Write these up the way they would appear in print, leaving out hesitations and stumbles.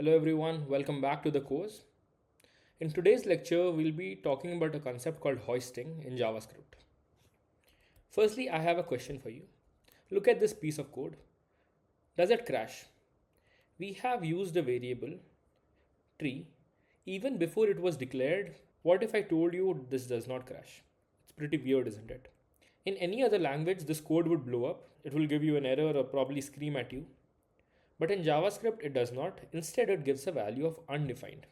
Hello everyone, welcome back to the course. In today's lecture, we'll be talking about a concept called hoisting in JavaScript. Firstly, I have a question for you. Look at this piece of code. Does it crash? We have used a variable tree even before it was declared. What if I told you this does not crash? It's pretty weird, isn't it? In any other language, this code would blow up. It will give you an error or probably scream at you. But in JavaScript, it does not. Instead, it gives a value of undefined.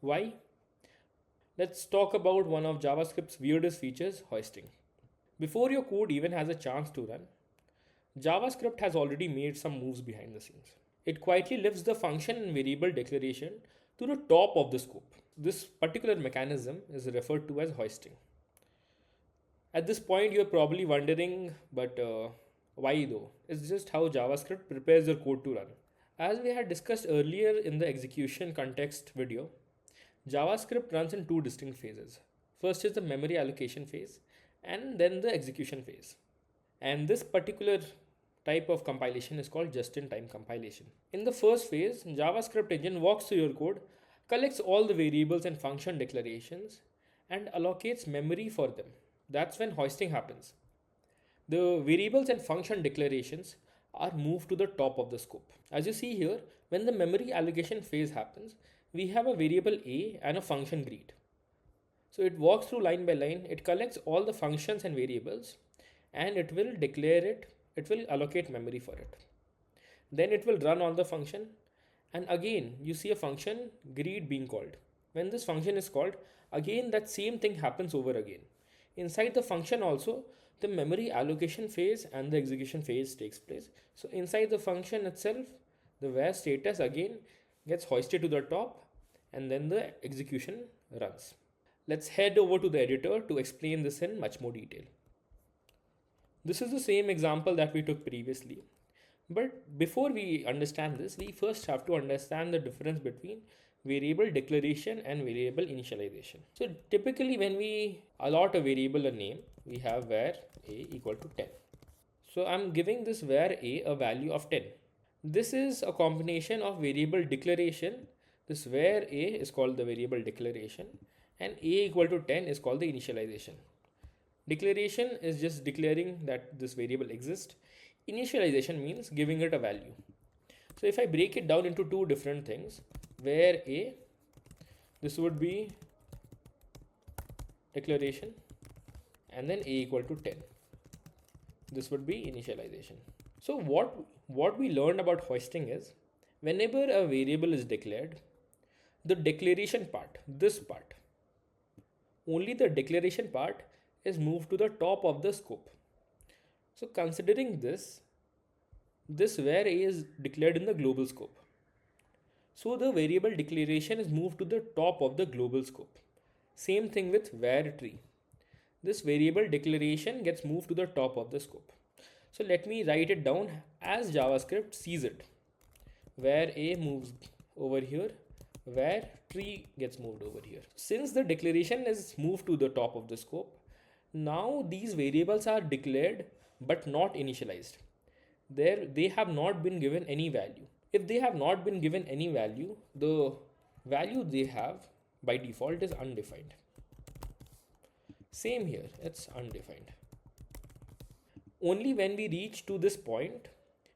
Why? Let's talk about one of JavaScript's weirdest features, hoisting. Before your code even has a chance to run, JavaScript has already made some moves behind the scenes. It quietly lifts the function and variable declaration to the top of the scope. This particular mechanism is referred to as hoisting. At this point, you're probably wondering, but why though? It's just how JavaScript prepares your code to run. As we had discussed earlier in the execution context video, JavaScript runs in two distinct phases. First is the memory allocation phase and then the execution phase. And this particular type of compilation is called just-in-time compilation. In the first phase, JavaScript engine walks through your code, collects all the variables and function declarations, and allocates memory for them. That's when hoisting happens. The variables and function declarations are moved to the top of the scope. As you see here, when the memory allocation phase happens, we have a variable a and a function greet. So it walks through line by line, it collects all the functions and variables, and it will declare it will allocate memory for it. Then it will run on the function, and again you see a function greet being called. When this function is called, again that same thing happens over again. Inside the function also, the memory allocation phase and the execution phase takes place. So inside the function itself, the where status again gets hoisted to the top, and then the execution runs. Let's head over to the editor to explain this in much more detail. This is the same example that we took previously. But before we understand this, we first have to understand the difference between variable declaration and variable initialization. So typically when we allot a variable a name, we have var a equal to 10. So I'm giving this var a value of 10. This is a combination of variable declaration. This var a is called the variable declaration and a equal to 10 is called the initialization. Declaration is just declaring that this variable exists. Initialization means giving it a value. So if I break it down into two different things, var a, this would be declaration, and then a equal to 10. This would be initialization. So what we learned about hoisting is, whenever a variable is declared, the declaration part, this part, only the declaration part is moved to the top of the scope. So considering this var a is declared in the global scope. So the variable declaration is moved to the top of the global scope. Same thing with var tree. This variable declaration gets moved to the top of the scope. So let me write it down as JavaScript sees it. Var a moves over here, var tree gets moved over here. Since the declaration is moved to the top of the scope, now these variables are declared but not initialized. They have not been given any value. If they have not been given any value, the value they have by default is undefined. Same here, it's undefined. Only when we reach to this point,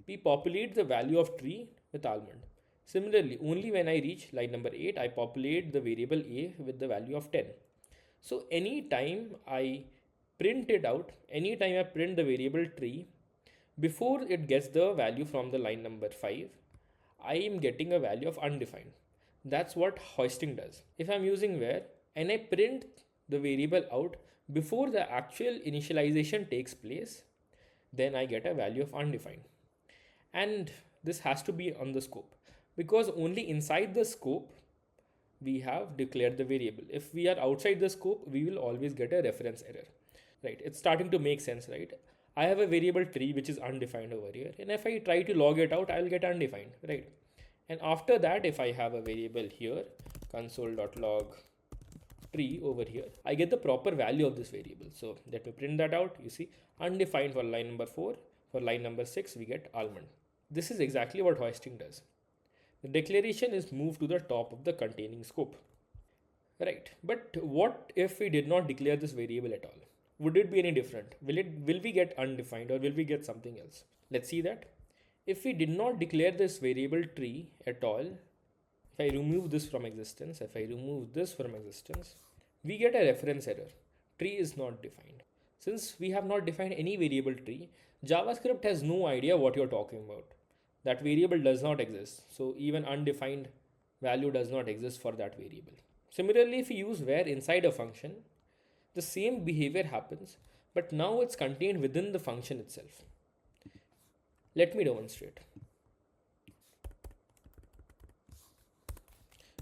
we populate the value of tree with almond. Similarly, only when I reach line number 8, I populate the variable a with the value of 10. So anytime I print it out, anytime I print the variable tree, before it gets the value from the line number 5, I am getting a value of undefined. That's what hoisting does. If I'm using var and I print the variable out before the actual initialization takes place, then I get a value of undefined. And this has to be on the scope, because only inside the scope we have declared the variable. If we are outside the scope, we will always get a reference error. Right? It's starting to make sense, right? I have a variable tree which is undefined over here, and if I try to log it out, I'll get undefined, right? And after that, if I have a variable here, console.log tree over here, I get the proper value of this variable. So let me print that out. You see, undefined for line number 4, for line number 6, we get almond. This is exactly what hoisting does. The declaration is moved to the top of the containing scope. Right, but what if we did not declare this variable at all? Would it be any different? Will we get undefined or will we get something else? Let's see that. If we did not declare this variable tree at all, if I remove this from existence, we get a reference error. Tree is not defined. Since we have not defined any variable tree, JavaScript has no idea what you're talking about. That variable does not exist. So even undefined value does not exist for that variable. Similarly, if we use where inside a function, the same behavior happens, but now it's contained within the function itself. Let me demonstrate.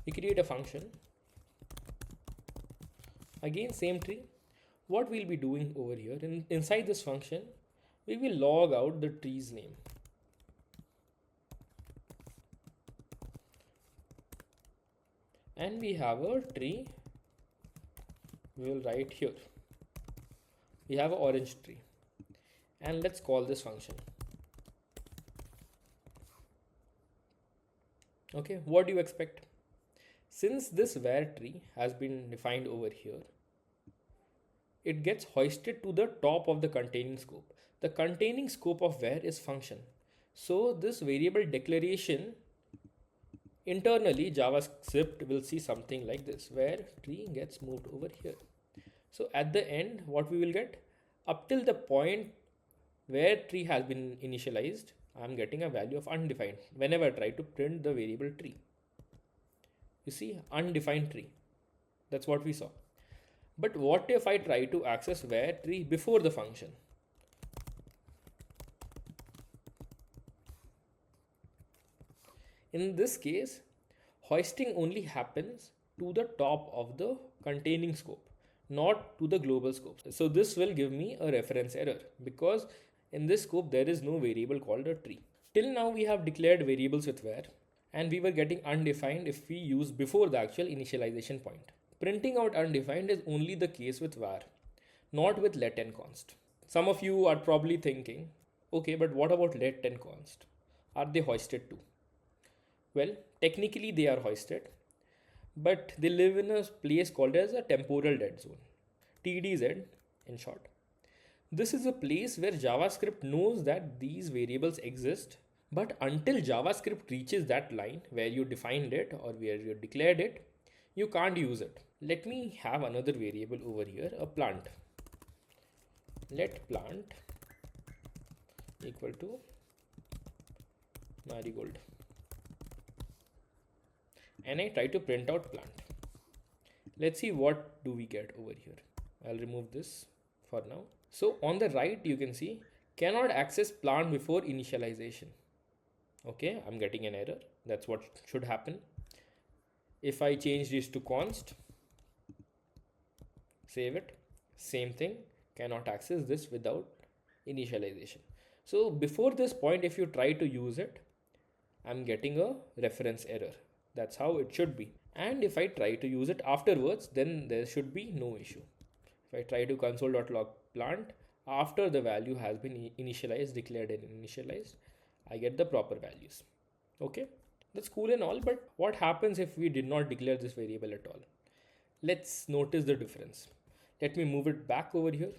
We create a function. Again, same tree. What we'll be doing over here, inside this function, we will log out the tree's name. And we have a tree. We will write here. We have an orange tree. And let's call this function. Okay, what do you expect? Since this where tree has been defined over here, it gets hoisted to the top of the containing scope. The containing scope of where is function. So this variable declaration, internally JavaScript will see something like this, where tree gets moved over here. So at the end, what we will get, up till the point where tree has been initialized, I am getting a value of undefined whenever I try to print the variable tree. You see, undefined tree. That's what we saw. But what if I try to access where tree before the function? In this case, hoisting only happens to the top of the containing scope, not to the global scope. So this will give me a reference error because in this scope there is no variable called a tree. Till now we have declared variables with where, and we were getting undefined if we use before the actual initialization point. Printing out undefined is only the case with var, not with let and const. Some of you are probably thinking, okay, but what about let and const? Are they hoisted too? Well, technically they are hoisted, but they live in a place called as a temporal dead zone, TDZ in short. This is a place where JavaScript knows that these variables exist, but until JavaScript reaches that line where you defined it or where you declared it, you can't use it. Let me have another variable over here, a plant. Let plant equal to marigold. And I try to print out plant. Let's see what do we get over here. I'll remove this for now. So on the right, you can see cannot access plant before initialization. Okay, I'm getting an error. That's what should happen. If I change this to const, save it, same thing, cannot access this without initialization. So before this point, if you try to use it, I'm getting a reference error. That's how it should be. And if I try to use it afterwards, then there should be no issue. If I try to console.log plant, after the value has been initialized, declared and initialized, I get the proper values. Okay, that's cool and all, but what happens if we did not declare this variable at all? Let's notice the difference. Let me move it back over here.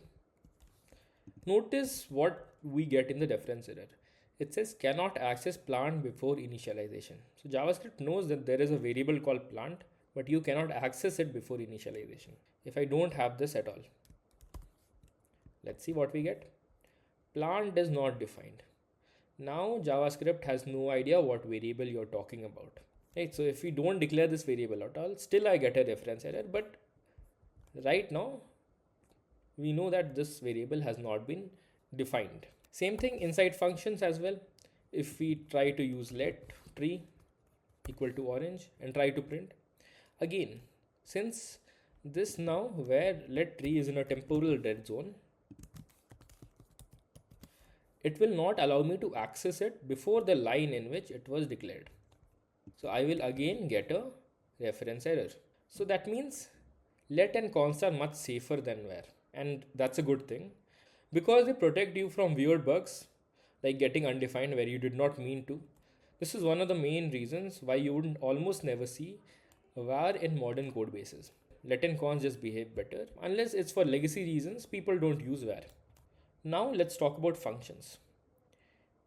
Notice what we get in the reference error. It says cannot access plant before initialization. So JavaScript knows that there is a variable called plant, but you cannot access it before initialization. If I don't have this at all, let's see what we get. Plant is not defined. Now JavaScript has no idea what variable you're talking about. Right? So if we don't declare this variable at all, still I get a reference error, but right now we know that this variable has not been defined. Same thing inside functions as well. If we try to use let tree equal to orange and try to print, again, since this now where let tree is in a temporal dead zone, it will not allow me to access it before the line in which it was declared. So I will again get a reference error. So that means let and const are much safer than where, and that's a good thing because they protect you from weird bugs like getting undefined where you did not mean to. This is one of the main reasons why you would almost never see var in modern code bases. Let and cons just behave better. Unless it's for legacy reasons, people don't use var. Now let's talk about functions.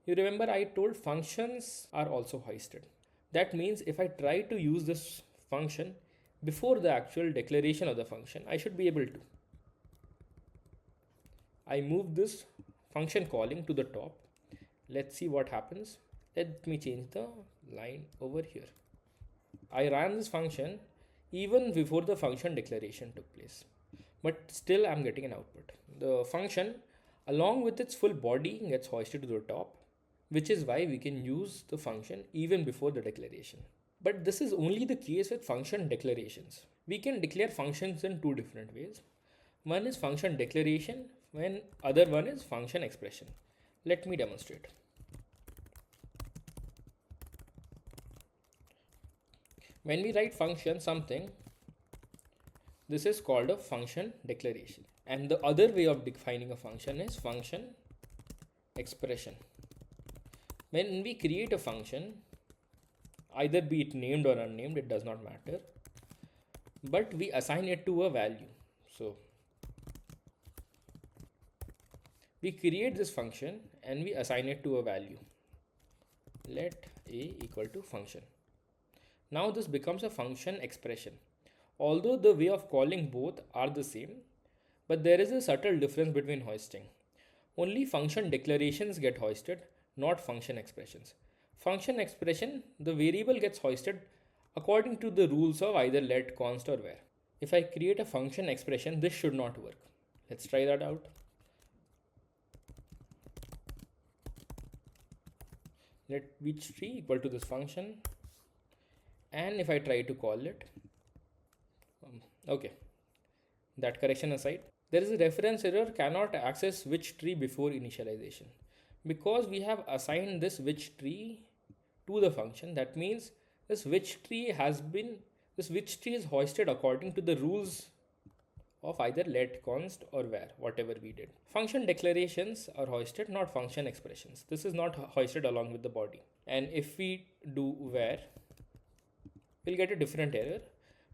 You remember I told functions are also hoisted. That means if I try to use this function before the actual declaration of the function, I should be able to. I move this function calling to the top. Let's see what happens. Let me change the line over here. I ran this function even before the function declaration took place, but still I'm getting an output. The function along with its full body gets hoisted to the top, which is why we can use the function even before the declaration. But this is only the case with function declarations. We can declare functions in two different ways. One is function declaration, when other one is function expression. Let me demonstrate. When we write function something, this is called a function declaration. And the other way of defining a function is function expression. When we create a function, either be it named or unnamed, it does not matter, but we assign it to a value. So we create this function and we assign it to a value. Let a equal to function. Now this becomes a function expression. Although the way of calling both are the same, but there is a subtle difference between hoisting. Only function declarations get hoisted, not function expressions. Function expression, the variable gets hoisted according to the rules of either let, const or var. If I create a function expression, this should not work. Let's try that out. Let which tree equal to this function, and if I try to call it, okay, that correction aside, there is a reference error cannot access which tree before initialization, because we have assigned this which tree to the function. That means this which tree is hoisted according to the rules of either let, const or var, whatever we did. Function declarations are hoisted, not function expressions. This is not hoisted along with the body. And if we do var, we'll get a different error,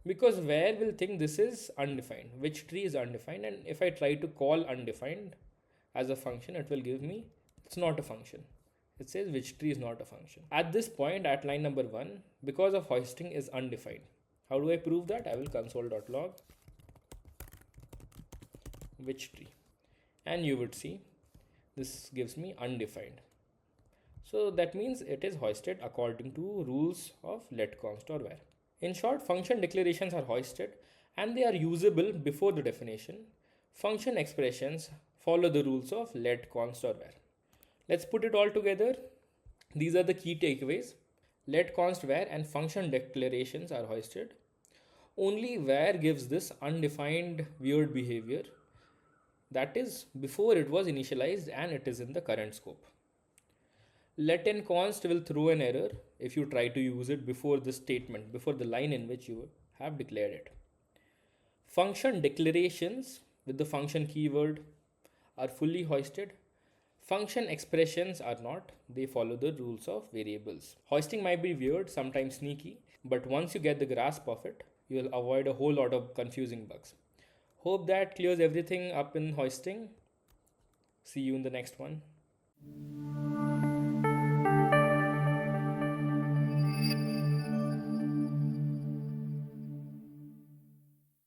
because var will think this is undefined, which tree is undefined, and if I try to call undefined as a function, it will give me it's not a function. It says which tree is not a function. At this point, at line number 1, because of hoisting is undefined. How do I prove that? I will console.log which tree, and you would see this gives me undefined. So that means it is hoisted according to rules of let, const or var. In short, function declarations are hoisted and they are usable before the definition. Function expressions follow the rules of let, const or var. Let's put it all together. These are the key takeaways. Let, const, var and function declarations are hoisted. Only var gives this undefined weird behavior. That is before it was initialized and it is in the current scope. Let and const will throw an error if you try to use it before the statement, before the line in which you have declared it. Function declarations with the function keyword are fully hoisted. Function expressions are not, they follow the rules of variables. Hoisting might be weird, sometimes sneaky, but once you get the grasp of it, you will avoid a whole lot of confusing bugs. Hope that clears everything up in hoisting. See you in the next one.